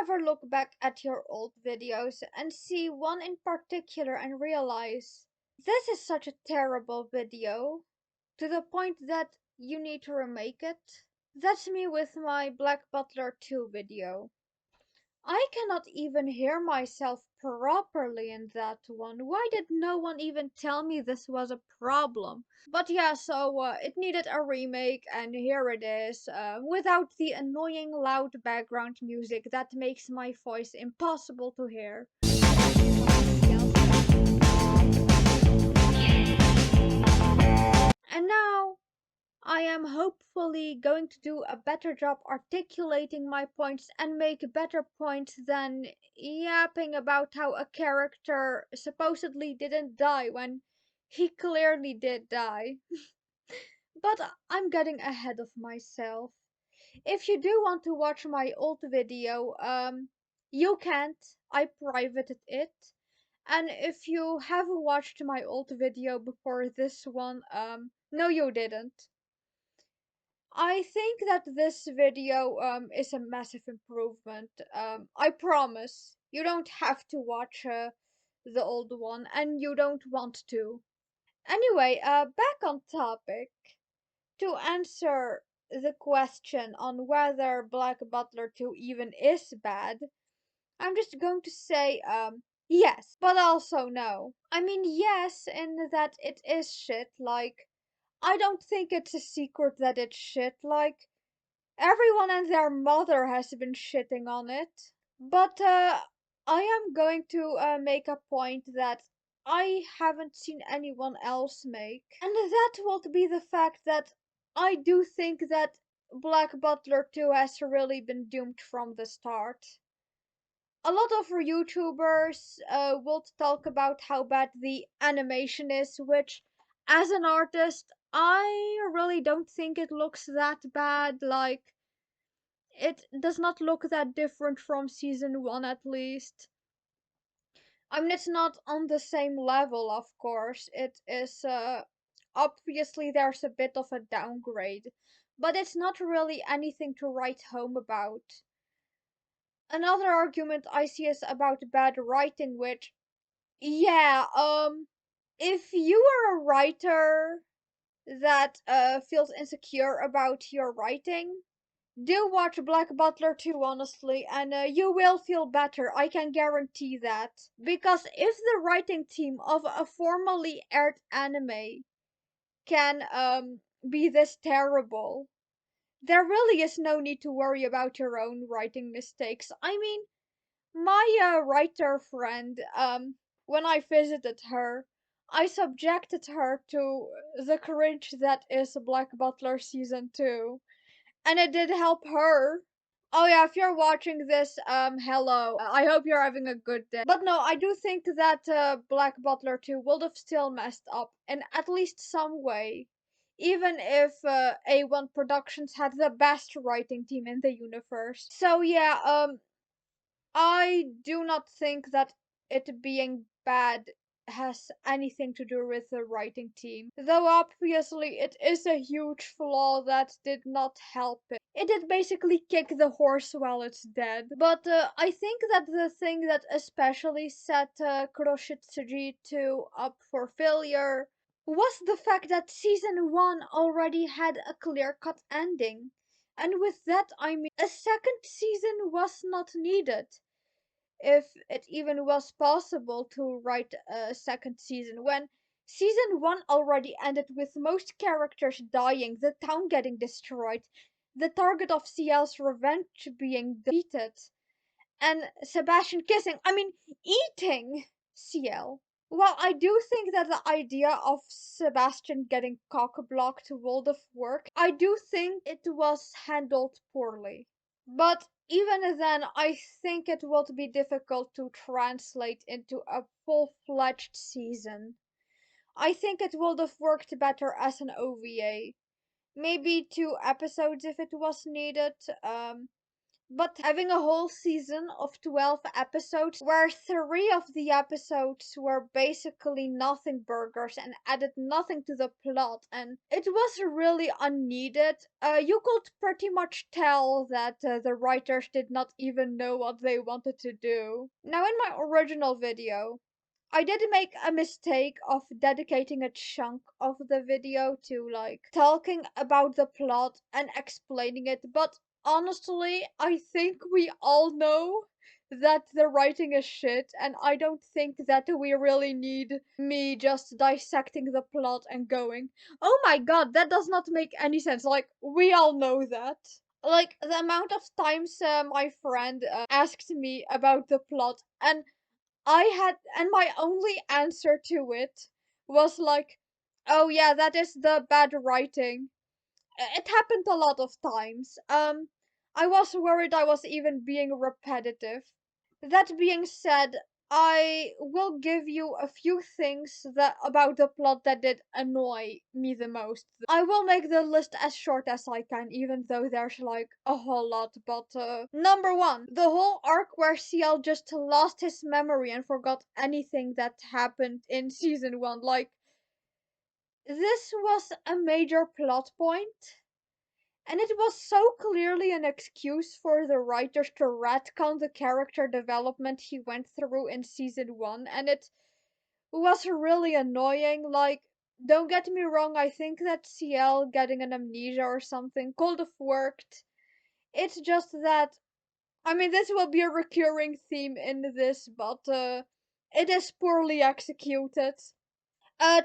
ever look back at your old videos and see one in particular and realize this is such a terrible video to the point that you need to remake it? That's me with my Black Butler 2 video. I cannot even hear myself properly in that one. Why did no one even tell me this was a problem? But yeah, so it needed a remake, and here it is, without the annoying loud background music that makes my voice impossible to hear. And now I am hopefully going to do a better job articulating my points and make better points than yapping about how a character supposedly didn't die when he clearly did die. But I'm getting ahead of myself. If you do want to watch my old video, you can't. I privated it. And if you have watched my old video before this one, no you didn't. I think that this video is a massive improvement. I promise. You don't have to watch the old one and you don't want to. Anyway, back on topic. To answer the question on whether Black Butler 2 even is bad, I'm just going to say yes, but also no. I mean yes in that it is shit, like I don't think it's a secret that it's shit, like everyone and their mother has been shitting on it. But I am going to make a point that I haven't seen anyone else make. And that will be the fact that I do think that Black Butler 2 has really been doomed from the start. A lot of YouTubers will talk about how bad the animation is, which, as an artist, I really don't think it looks that bad. Like, it does not look that different from season 1 at least. I mean, it's not on the same level, of course. It is, obviously, there's a bit of a downgrade, but it's not really anything to write home about. Another argument I see is about bad writing, which, yeah, if you are a writer that feels insecure about your writing, do watch Black Butler 2, honestly, and you will feel better, I can guarantee that. Because if the writing team of a formerly aired anime can be this terrible, there really is no need to worry about your own writing mistakes. I mean, my writer friend, when I visited her, I subjected her to the cringe that is Black Butler season 2, and it did help her. Oh yeah, if you're watching this, hello. I hope you're having a good day. But no, I do think that Black Butler 2 would have still messed up in at least some way. Even if A1 Productions had the best writing team in the universe. So yeah, I do not think that it being bad has anything to do with the writing team. Though obviously it is a huge flaw that did not help it. It did basically kick the horse while it's dead. But I think that the thing that especially set Kuroshitsuji II up for failure was the fact that season 1 already had a clear-cut ending. And with that I mean a second season was not needed, if it even was possible to write a second season when season 1 already ended with most characters dying, the town getting destroyed, the target of CL's revenge being defeated, and Sebastian kissing, I mean, eating CL. Well, I do think that the idea of Sebastian getting cock-blocked would have worked. I do think it was handled poorly. But even then, I think it would be difficult to translate into a full-fledged season. I think it would have worked better as an OVA. Maybe 2 episodes if it was needed. But having a whole season of 12 episodes where 3 of the episodes were basically nothing burgers and added nothing to the plot, and it was really unneeded. You could pretty much tell that the writers did not even know what they wanted to do. Now, in my original video, I did make a mistake of dedicating a chunk of the video to like talking about the plot and explaining it, but honestly, I think we all know that the writing is shit, and I don't think that we really need me just dissecting the plot and going, oh my god, that does not make any sense. Like, we all know that. Like, the amount of times my friend asked me about the plot, and my only answer to it was like, oh yeah, that is the bad writing. It happened a lot of times. I was worried I was even being repetitive. That being said, I will give you a few things that about the plot that did annoy me the most. I will make the list as short as I can, even though there's like a whole lot. But number one, the whole arc where CL just lost his memory and forgot anything that happened in season one. Like, this was a major plot point. And it was so clearly an excuse for the writers to retcon the character development he went through in season one, and it was really annoying. Like, don't get me wrong, I think that CL getting an amnesia or something could have worked. It's just that, I mean, this will be a recurring theme in this, but it is poorly executed.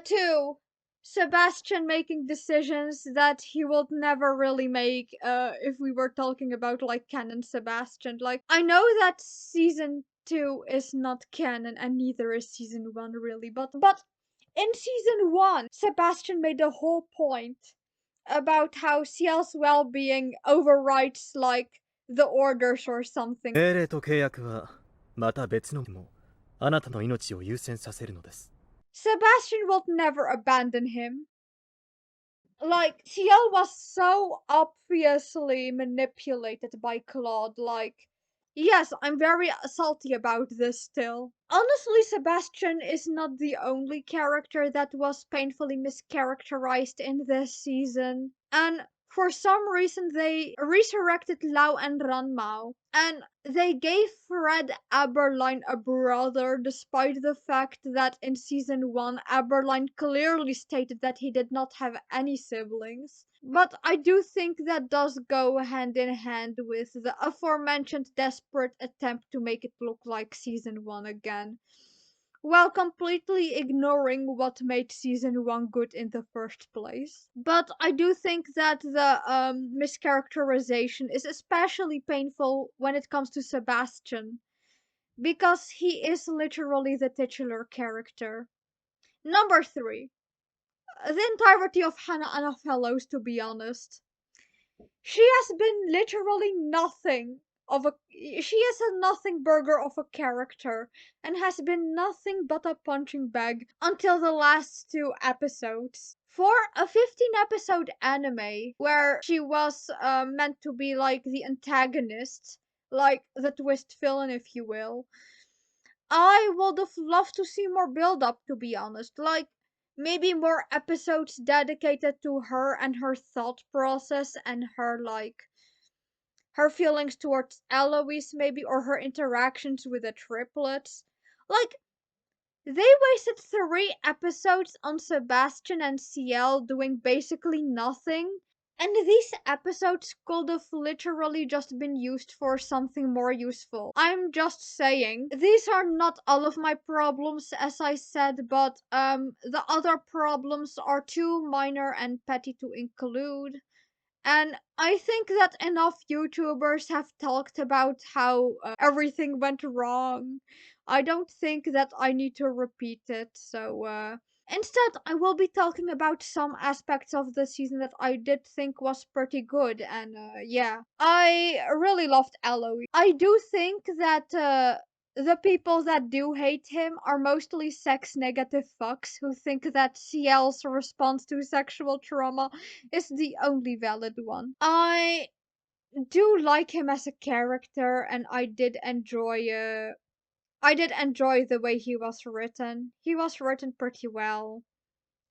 Two, Sebastian making decisions that he would never really make if we were talking about like canon Sebastian. Like, I know that season 2 is not canon and neither is season 1 really, but in season 1, Sebastian made a whole point about how CL's well-being overrides like the orders or something. 命令と契約はまた別のもあなたの命を優先させるのです。Sebastian will never abandon him. Like, TL was so obviously manipulated by Claude. Like, yes, I'm very salty about this still. Honestly, Sebastian is not the only character that was painfully mischaracterized in this season. And for some reason, they resurrected Lau and Ranmao. And they gave Fred Aberline a brother, despite the fact that in season 1, Aberline clearly stated that he did not have any siblings. But I do think that does go hand in hand with the aforementioned desperate attempt to make it look like season 1 again, while completely ignoring what made season 1 good in the first place. But I do think that the mischaracterization is especially painful when it comes to Sebastian, because he is literally the titular character. Number 3. The entirety of Hannah Anna Fellows, to be honest. She has been literally nothing of a she is a nothing burger of a character and has been nothing but a punching bag until the last 2 episodes. For a 15 episode anime where she was meant to be like the antagonist, like the twist villain if you will, I would have loved to see more build up, to be honest. Like, maybe more episodes dedicated to her and her thought process and her, like, her feelings towards Eloise, maybe, or her interactions with the triplets. Like, they wasted 3 episodes on Sebastian and CL doing basically nothing. And these episodes could have literally just been used for something more useful. I'm just saying, these are not all of my problems, as I said, but the other problems are too minor and petty to include. And I think that enough YouTubers have talked about how everything went wrong. I don't think that I need to repeat it, so instead I will be talking about some aspects of the season that I did think was pretty good, and yeah. I really loved Eloise. I do think that the people that do hate him are mostly sex negative fucks who think that CL's response to sexual trauma is the only valid one. I do like him as a character, and I did enjoy the way he was written. He was written pretty well,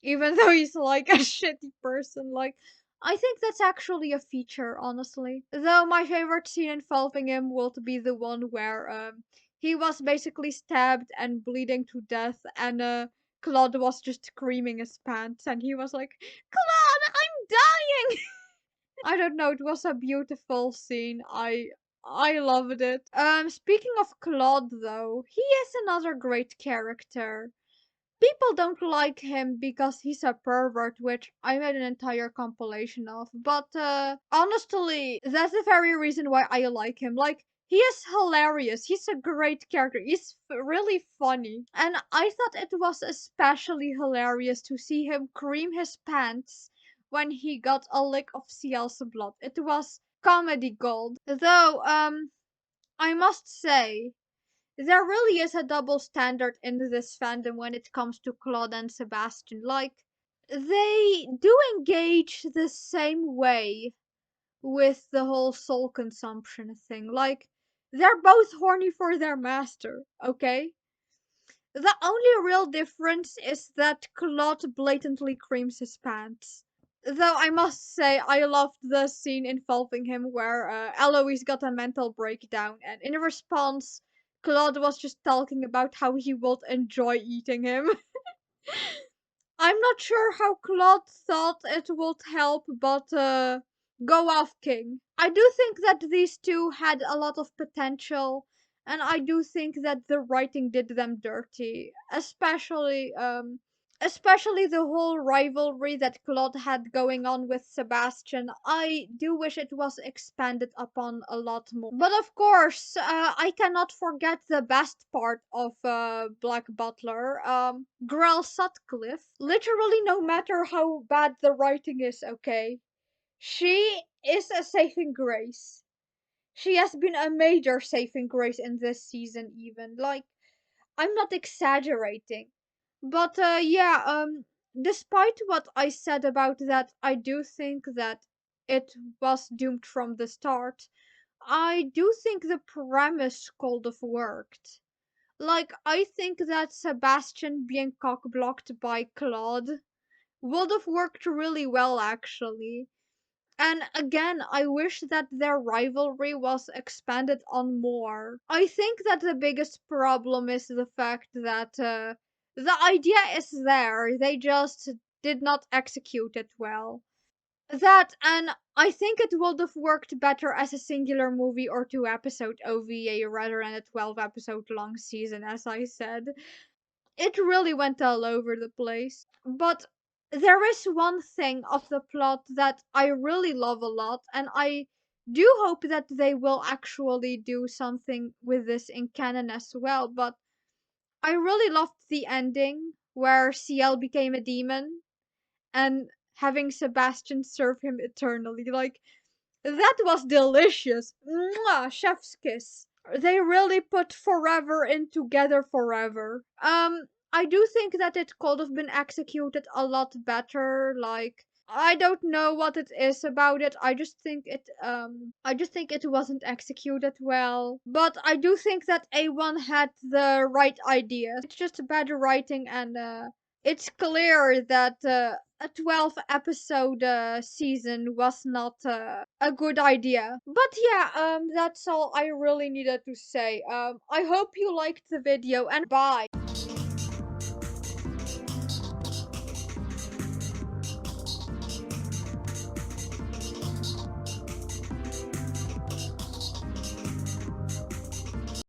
even though he's like a shitty person. Like, I think that's actually a feature, honestly. Though my favorite scene involving him will be the one where he was basically stabbed and bleeding to death, and Claude was just screaming his pants, and he was like, "Claude, I'm dying!" I don't know. It was a beautiful scene. I loved it. Speaking of Claude, though, he is another great character. People don't like him because he's a pervert, which I made an entire compilation of. But honestly, that's the very reason why I like him. Like, he is hilarious. He's a great character. He's really funny. And I thought it was especially hilarious to see him cream his pants when he got a lick of Ciel's blood. It was comedy gold. Though, I must say, there really is a double standard in this fandom when it comes to Claude and Sebastian. Like, they do engage the same way with the whole soul consumption thing. Like, they're both horny for their master, okay? The only real difference is that Claude blatantly creams his pants. Though I must say, I loved the scene involving him where Eloise got a mental breakdown, and in response, Claude was just talking about how he would enjoy eating him. I'm not sure how Claude thought it would help, but go off, King. I do think that these two had a lot of potential, and I do think that the writing did them dirty, especially the whole rivalry that Claude had going on with Sebastian. I do wish it was expanded upon a lot more. But of course, I cannot forget the best part of Black Butler, Grell Sutcliffe. Literally, no matter how bad the writing is, okay, she is a saving grace. She has been a major saving grace in this season, even. Like, I'm not exaggerating. But yeah, despite what I said about that, I do think that it was doomed from the start. I do think the premise could have worked. Like, I think that Sebastian being cockblocked by Claude would have worked really well, actually. And again, I wish that their rivalry was expanded on more. I think that the biggest problem is the fact that the idea is there, they just did not execute it well. That, and I think it would have worked better as a singular movie or 2 episode OVA rather than a 12 episode long season, as I said. It really went all over the place. But there is one thing of the plot that I really love a lot, and I do hope that they will actually do something with this in canon as well. But I really loved the ending where Ciel became a demon and having Sebastian serve him eternally. Like, that was delicious. Mwah, chef's kiss. They really put forever in together forever. I do think that it could have been executed a lot better. Like, I don't know what it is about it. I just think it wasn't executed well. But I do think that A1 had the right idea. It's just bad writing, and it's clear that a 12 episode season was not a good idea. But yeah, that's all I really needed to say. I hope you liked the video, and bye.